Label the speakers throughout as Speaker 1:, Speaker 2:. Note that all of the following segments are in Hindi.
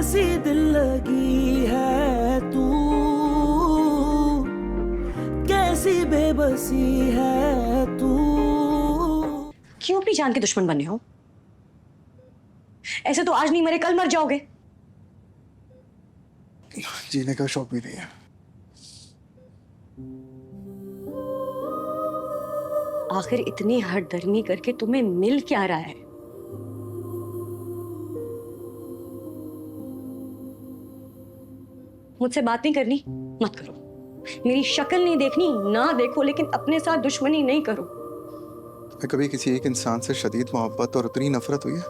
Speaker 1: कैसी दिल लगी है तू, कैसी बेबसी है तू।
Speaker 2: क्यों अपनी जान के दुश्मन बने हो? ऐसे तो आज नहीं मरे कल मर जाओगे।
Speaker 3: जीने का शौक भी नहीं है।
Speaker 2: आखिर इतनी हठधर्मी करके तुम्हें मिल क्या रहा है? मुझसे बात नहीं करनी, मत करो। मेरी शक्ल नहीं देखनी, ना देखो, लेकिन अपने साथ दुश्मनी नहीं करो।
Speaker 3: तुम्हें कभी किसी एक इंसान से शदीद मोहब्बत और उतनी नफरत हुई है?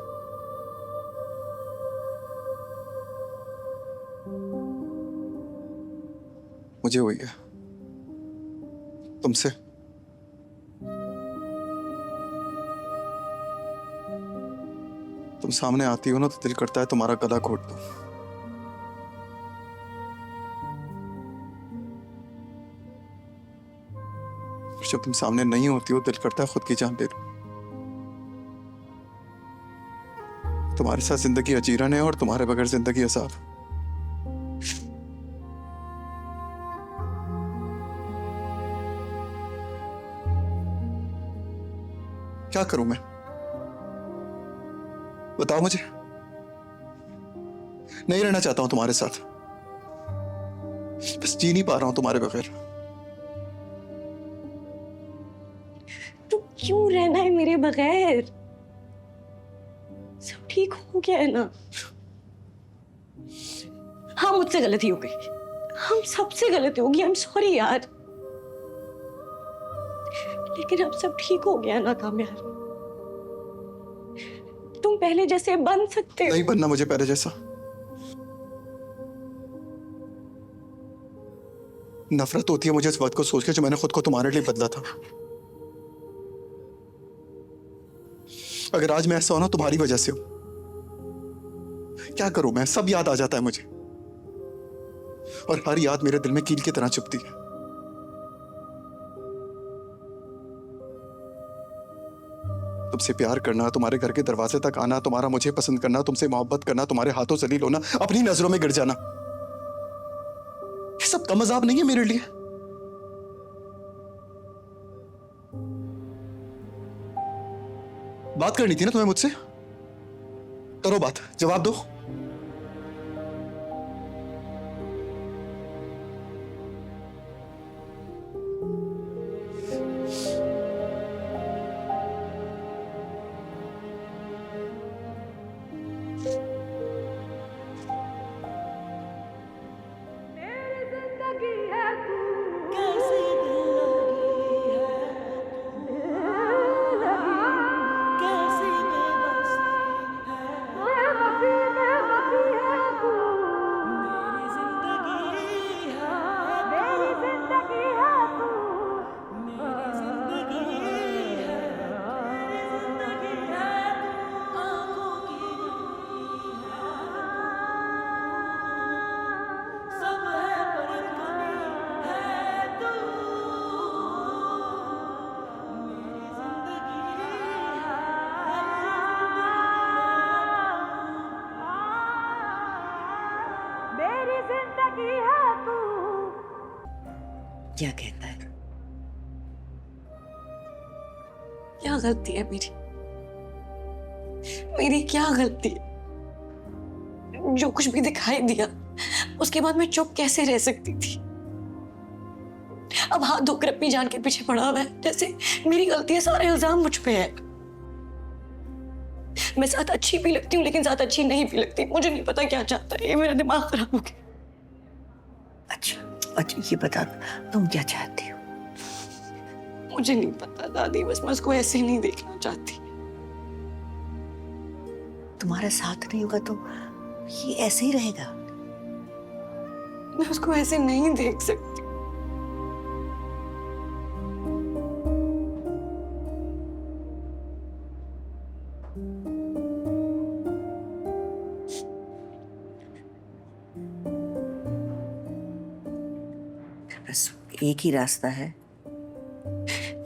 Speaker 3: मुझे हुई है। तुमसे। तुम सामने आती हो ना तो दिल करता है तुम्हारा गला घोट दूं। जब तुम सामने नहीं होती हो दिल करता है खुद की जान दे दूं। तुम्हारे साथ जिंदगी अजीरन है और तुम्हारे बगैर जिंदगी अज़ाब। क्या करूं मैं? बताओ मुझे। नहीं रहना चाहता हूं तुम्हारे साथ, बस जी नहीं पा रहा हूं तुम्हारे बगैर।
Speaker 2: तो क्यों रहना है मेरे बगैर? सब ठीक हो गया है ना? हाँ, मुझसे गलती हो गई, हम सबसे गलती होगी। आई एम सॉरी यार, लेकिन अब सब ठीक हो गया ना कामयाब। तुम पहले जैसे बन सकते हो।
Speaker 3: नहीं बनना मुझे पहले जैसा। नफरत होती है मुझे इस वक्त को सोच के जो मैंने खुद को तुम्हारे लिए बदला था। अगर आज मैं ऐसा हो ना तुम्हारी वजह से हो। क्या करूं मैं? सब याद आ जाता है मुझे, और हर याद मेरे दिल में कील की तरह चुभती है। तुमसे प्यार करना, तुम्हारे घर के दरवाजे तक आना, तुम्हारा मुझे पसंद करना, तुमसे मोहब्बत करना, तुम्हारे हाथों जलील होना, अपनी नजरों में गिर जाना, ये सब कम अज़ाब नहीं है मेरे लिए? बात करनी थी ना तुम्हें मुझसे? करो बात, जवाब दो।
Speaker 1: कैसी दिल लगी है तू, कैसी बेबसी है तू। मेरी जिंदगी है तू, मेरी जिंदगी है, मेरी जिंदगी है तू। आंखों की बनी है, सब है पर कभी है तू। मेरी जिंदगी है, मेरी जिंदगी है तू।
Speaker 2: क्या कहता है? क्या गलती है मेरी? मेरी क्या गलती है? जो कुछ भी दिखाई दिया उसके बाद मैं चुप कैसे रह सकती थी? अब हाथ धोकर अपनी जान के पीछे पड़ा हुआ है, जैसे मेरी गलती है, सारे इल्जाम मुझ पे है। मैं साथ अच्छी भी लगती हूँ लेकिन साथ अच्छी नहीं भी लगती। मुझे नहीं पता क्या चाहता है, ये मेरा दिमाग खराब हो गया।
Speaker 4: अच्छा ये बता, तुम क्या चाहती हो?
Speaker 2: मुझे नहीं पता दादी, बस मैं उसको ऐसे नहीं देखना चाहती।
Speaker 4: तुम्हारा साथ नहीं होगा तो ये ऐसे ही रहेगा।
Speaker 2: मैं उसको ऐसे नहीं देख सकती।
Speaker 4: बस एक ही रास्ता है,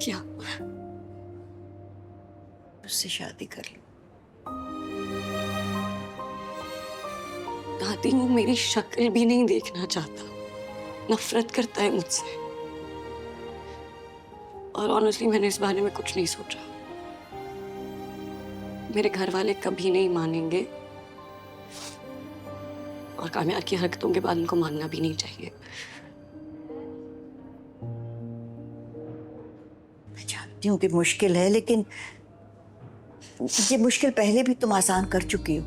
Speaker 2: क्या?
Speaker 4: उससे शादी कर लो।
Speaker 2: दादी वो मेरी शक्ल भी नहीं देखना चाहता, नफरत करता है मुझसे। और ऑनेस्टली मैंने इस बारे में कुछ नहीं सोचा। मेरे घर वाले कभी नहीं मानेंगे और कामयार की हरकतों के बाद उनको मानना भी नहीं चाहिए।
Speaker 4: मैं जानती हूँ कि मुश्किल है, लेकिन ये मुश्किल पहले भी तुम आसान कर चुकी हो।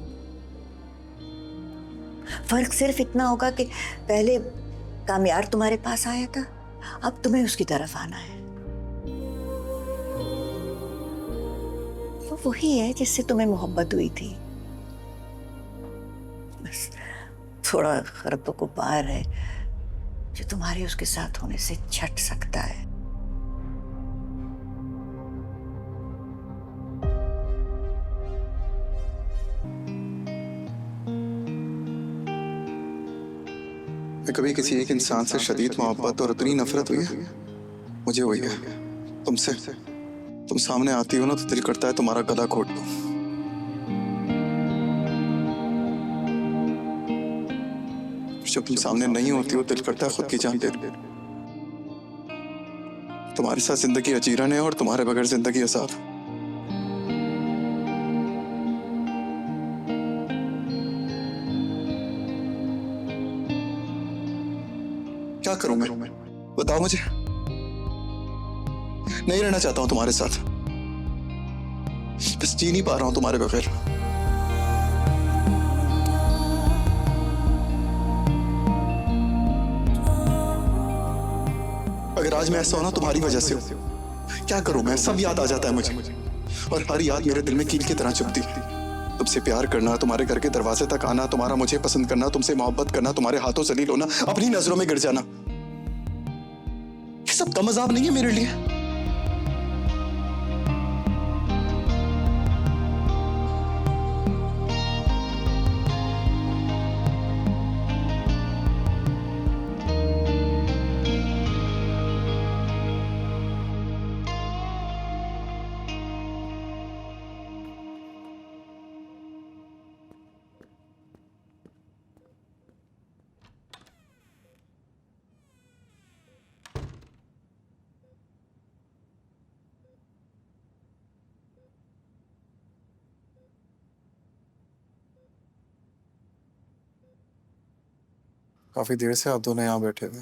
Speaker 4: फर्क सिर्फ इतना होगा कि पहले कामयार तुम्हारे पास आया था, अब तुम्हें उसकी तरफ आना है। वो वही है जिससे तुम्हें मोहब्बत हुई थी, बस थोड़ा खरबों को पार है जो तुम्हारे उसके साथ होने से छट सकता है।
Speaker 3: कभी किसी एक इंसान से शदीद मोहब्बत और उतनी नफरत हुई है, मुझे हुई है तुमसे। तुम सामने आती हो ना तो दिल करता है तुम्हारा गला घोट दूं। जब तुम सामने नहीं होती हो दिल करता है खुद की जान दे दूं। तुम्हारे साथ जिंदगी अजीरन है और तुम्हारे बगैर जिंदगी अजाब। क्या करूं मैं, बताओ मुझे। नहीं रहना चाहता हूं तुम्हारे साथ, बस जी नहीं पा रहा हूं तुम्हारे बगैर। अगर आज मैं ऐसा हो ना तुम्हारी वजह से हो, क्या करूं मैं, सब याद आ जाता है मुझे और हर याद मेरे दिल में कील की तरह चुभती है। तुमसे प्यार करना, तुम्हारे घर के दरवाजे तक आना, तुम्हारा मुझे पसंद करना, तुमसे मोहब्बत करना, तुम्हारे हाथों जलील होना, अपनी नजरों में गिर जाना, ये सब कम अजाब नहीं है मेरे लिए। काफी देर से आप दोनों यहाँ बैठे हुए,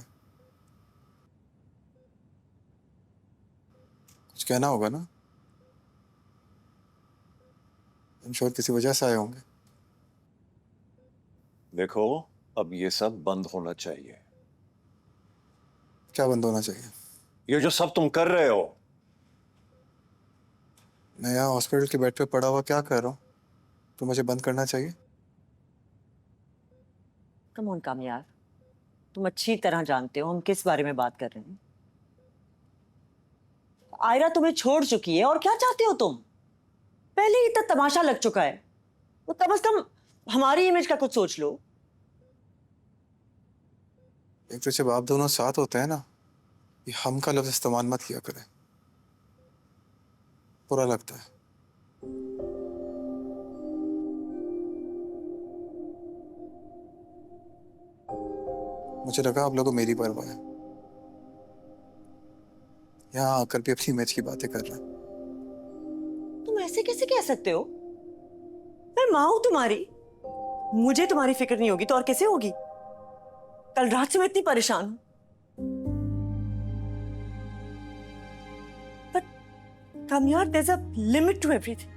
Speaker 3: कुछ कहना होगा ना? शायद किसी वजह से आए होंगे।
Speaker 5: देखो, अब ये सब बंद होना चाहिए।
Speaker 3: क्या बंद होना चाहिए?
Speaker 5: ये जो सब तुम कर रहे हो।
Speaker 3: मैं यहाँ हॉस्पिटल के बेड पे पड़ा हुआ क्या कर रहा हूँ, तो मुझे बंद करना चाहिए?
Speaker 6: कम ऑन कामयार, तुम अच्छी तरह जानते हो हम किस बारे में बात कर रहे हैं। आयरा तुम्हें छोड़ चुकी है और क्या चाहते हो तुम? पहले ही इतना तमाशा लग चुका है, वो कम से कम हमारी इमेज का कुछ सोच लो।
Speaker 3: एक तो जब आप दोनों साथ होते हैं ना, ये हम का लफ्ज इस्तेमाल मत किया करें, बुरा लगता है। मुझे लगा आप लोगों को मेरी परवाह है, यहाँ आकर भी अपनी इमेज की बातें कर रहे हैं।
Speaker 6: तुम ऐसे कैसे कह सकते हो? मैं माँ हूं तुम्हारी, मुझे तुम्हारी फिक्र नहीं होगी तो और कैसे होगी? कल रात से मैं इतनी परेशान हूं। But कामयार, there's a limit to everything.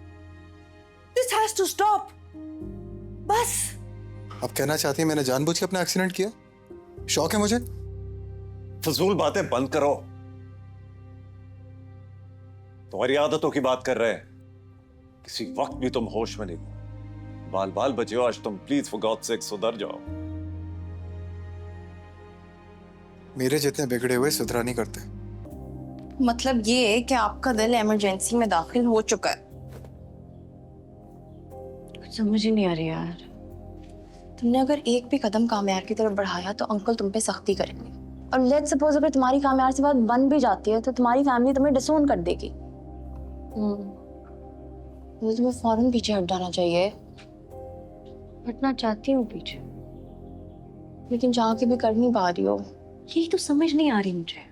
Speaker 6: This has to stop. बस।
Speaker 3: आप कहना चाहती हैं मैंने जानबूझ के अपना एक्सीडेंट किया? शौक है मुझे?
Speaker 5: फजूल बातें बंद करो। तुम्हारी आदतों की बात कर रहे हैं। किसी वक्त भी तुम होश में नहीं हो। बाल बाल बचे हो आज तुम, प्लीज फॉर गॉड सेक सुधर जाओ।
Speaker 3: मेरे जितने बिगड़े हुए सुधरा नहीं करते।
Speaker 7: मतलब ये है कि आपका दिल इमरजेंसी में दाखिल हो चुका है।
Speaker 2: समझ ही नहीं आ रही यार।
Speaker 7: तुमने अगर एक भी कदम कामयार की तरफ बढ़ाया तो अंकल तुम पे सख्ती करेंगे। और लेट्स सपोज अगर तुम्हारी कामयार से बात बन भी जाती है तो तुम्हारी फैमिली तुम्हें डिसोन कर देगी। तो तुम्हें फौरन पीछे हट जाना चाहिए।
Speaker 2: हटना चाहती हूँ पीछे,
Speaker 7: लेकिन चाह के भी कर नहीं पा रही हो।
Speaker 4: यही तो समझ नहीं आ रही मुझे।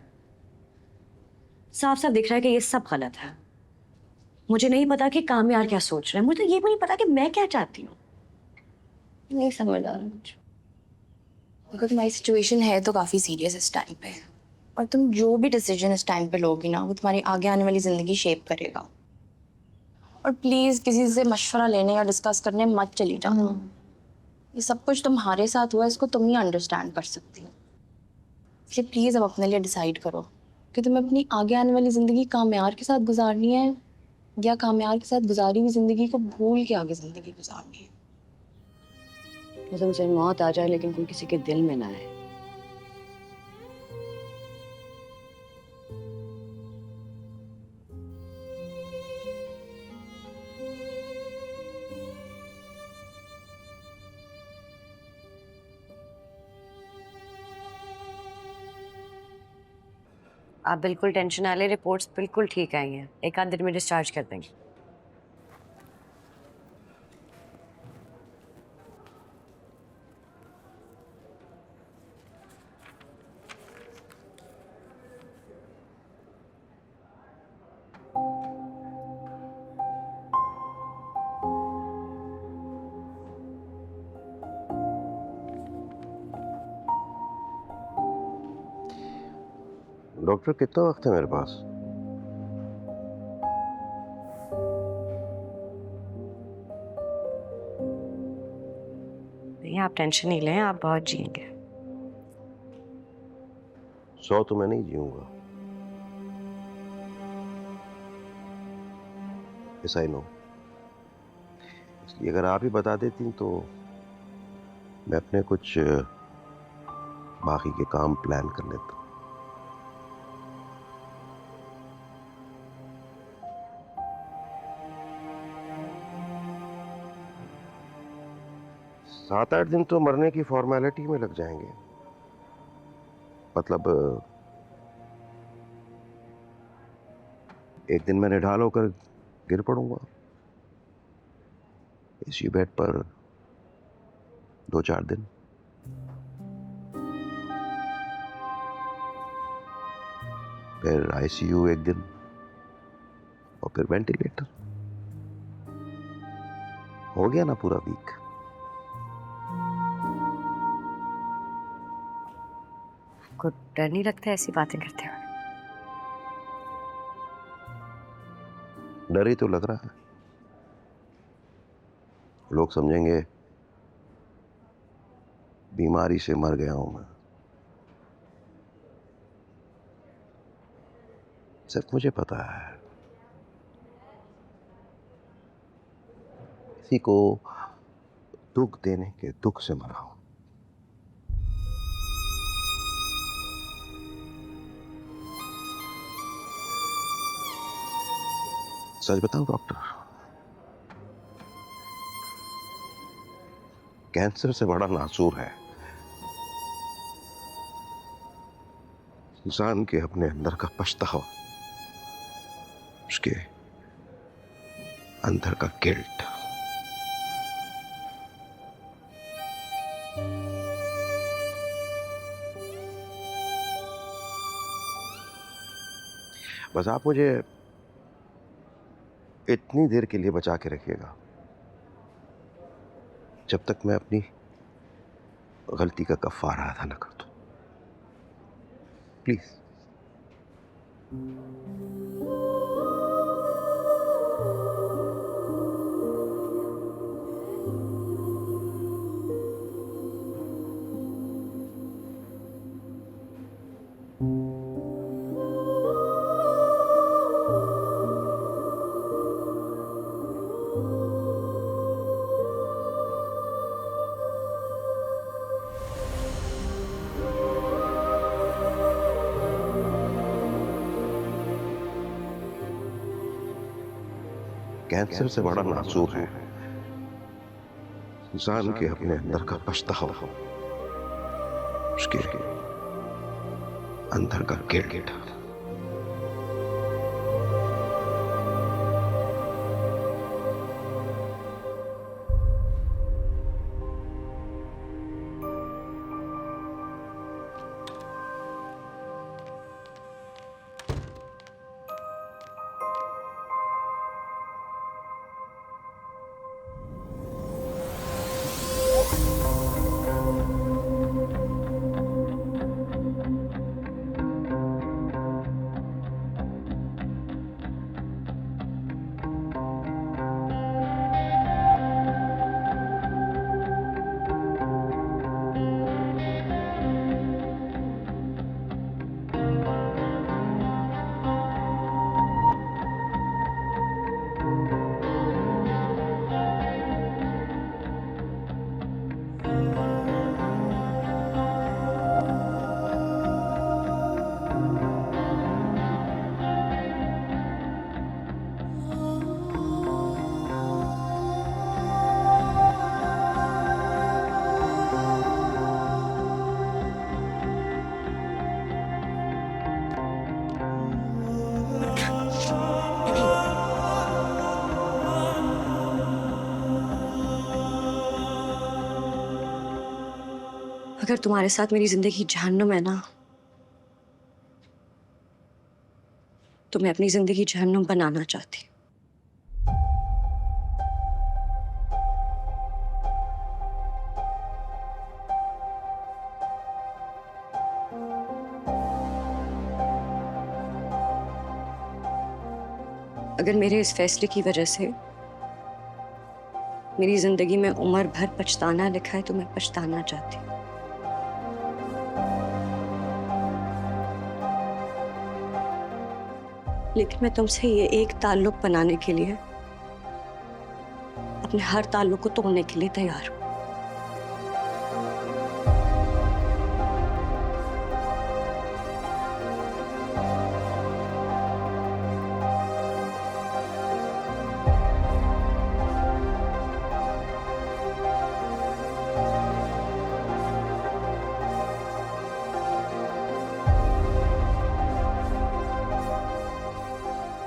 Speaker 4: साफ साफ दिख रहा है कि ये सब गलत है। मुझे नहीं पता कि कामयार क्या सोच रहा है, मुझे तो ये भी नहीं पता कि मैं क्या चाहती हूँ।
Speaker 7: नहीं समझ आ रहा मुझे। अगर तुम्हारी सिचुएशन है तो काफी सीरियस इस टाइम पे, और तुम जो भी डिसीजन इस टाइम पे लोगी ना वो तुम्हारी आगे आने वाली जिंदगी शेप करेगा। और प्लीज किसी से मशवरा लेने या डिस्कस करने मत चली जाना। ये सब कुछ तुम्हारे साथ हुआ, इसको तुम ही अंडरस्टैंड कर सकती हो। इसलिए प्लीज अब अपने लिए डिसाइड करो कि तुम्हें अपनी आगे आने वाली जिंदगी कामयार के साथ गुजारनी है या कामयार के साथ गुजारी हुई जिंदगी को भूल के आगे जिंदगी गुजारनी है।
Speaker 4: मुझे मुझे मौत आ जाए लेकिन कोई किसी के दिल में ना आए। आप बिल्कुल टेंशन ना ले, रिपोर्ट्स बिल्कुल ठीक आई हैं। एक आध दिन में डिस्चार्ज कर देंगे।
Speaker 8: डॉक्टर कितना वक्त है मेरे पास?
Speaker 4: नहीं, आप टेंशन नहीं लें, आप बहुत जिएंगे।
Speaker 8: 100 तो मैं नहीं जीऊंगा। ऐसा ही नो। इसलिए अगर आप ही बता देती तो मैं अपने कुछ बाकी के काम प्लान कर लेता। सात आठ दिन तो मरने की फॉर्मेलिटी में लग जाएंगे। मतलब एक दिन मैं निढाल होकर गिर पड़ूंगा इसी बेड पर, 2-4 दिन। फिर आईसीयू एक दिन और फिर वेंटिलेटर। हो गया ना पूरा वीक।
Speaker 4: आपको डर नहीं लगता ऐसी बातें करते हुए?
Speaker 8: डर ही तो लग रहा है। लोग समझेंगे बीमारी से मर गया हूं मैं। सिर्फ मुझे पता है किसी को दुख देने के दुख से मरा हूं। सच बताऊं डॉक्टर, कैंसर से बड़ा नासूर है इंसान के अपने अंदर का पछतावा, उसके अंदर का गिल्ट। बस आप मुझे इतनी देर के लिए बचा के रखिएगा जब तक मैं अपनी गलती का कफारा अदा न कर दूं, प्लीज। कैंसर से बड़ा नासूर है इंसान के अपने अंदर का पछतावा, उसके अंदर का गिल्ट।
Speaker 2: अगर तुम्हारे साथ मेरी जिंदगी जहन्नुम है ना, तो मैं अपनी जिंदगी जहन्नुम बनाना चाहती हूँ। अगर मेरे इस फैसले की वजह से मेरी जिंदगी में उम्र भर पछताना लिखा है, तो मैं पछताना चाहती हूँ। लेकिन मैं तुमसे ये एक ताल्लुक बनाने के लिए अपने हर ताल्लुक को तोड़ने के लिए तैयार हूँ।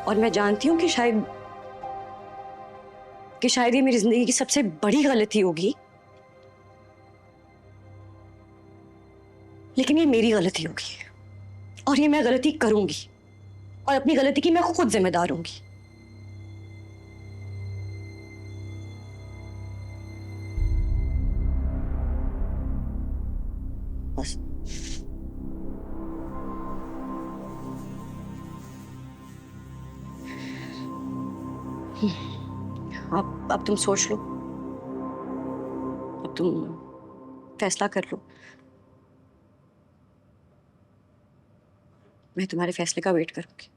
Speaker 2: और मैं जानती हूँ कि शायद ये मेरी जिंदगी की सबसे बड़ी गलती होगी, लेकिन ये मेरी गलती होगी और ये मैं गलती करूंगी और अपनी गलती की मैं खुद जिम्मेदार होंगी।
Speaker 4: बस
Speaker 2: अब तुम सोच लो, अब तुम फैसला कर लो। मैं तुम्हारे फैसले का वेट करूंगी।